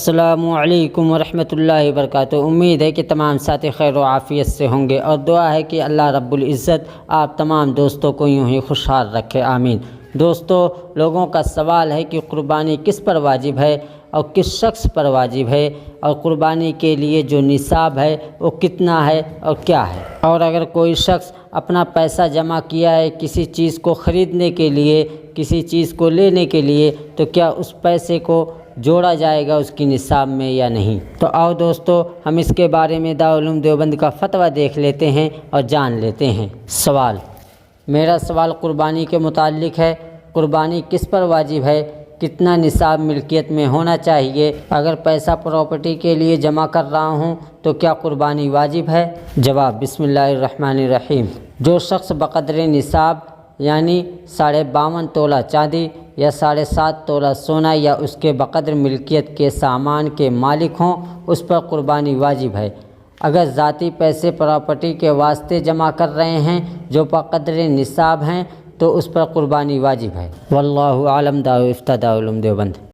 السلام علیکم ورحمۃ اللہ وبرکاتہ۔ امید ہے کہ تمام ساتھی خیر و عافیت سے ہوں گے، اور دعا ہے کہ اللہ رب العزت آپ تمام دوستوں کو یوں ہی خوشحال رکھے، آمین۔ دوستو، لوگوں کا سوال ہے کہ قربانی کس پر واجب ہے اور کس شخص پر واجب ہے، اور قربانی کے لیے جو نصاب ہے وہ کتنا ہے اور کیا ہے، اور اگر کوئی شخص اپنا پیسہ جمع کیا ہے کسی چیز کو خریدنے کے لیے، کسی چیز کو لینے کے لیے، تو کیا اس پیسے کو جوڑا جائے گا اس کی نصاب میں یا نہیں؟ تو آؤ دوستو، ہم اس کے بارے میں دارالعلوم دیوبند کا فتویٰ دیکھ لیتے ہیں اور جان لیتے ہیں۔ سوال، میرا سوال قربانی کے متعلق ہے۔ قربانی کس پر واجب ہے؟ کتنا نصاب ملکیت میں ہونا چاہیے؟ اگر پیسہ پراپرٹی کے لیے جمع کر رہا ہوں تو کیا قربانی واجب ہے؟ جواب، بسم اللہ الرحمن الرحیم۔ جو شخص بقدر نصاب یعنی 52.5 تولہ چاندی یا 7.5 تولہ سونا یا اس کے بقدر ملکیت کے سامان کے مالک ہوں، اس پر قربانی واجب ہے۔ اگر ذاتی پیسے پراپرٹی کے واسطے جمع کر رہے ہیں جو بقدر نصاب ہیں تو اس پر قربانی واجب ہے۔ واللہ اعلم۔ دارالفتہ دارالعلوم دیوبند۔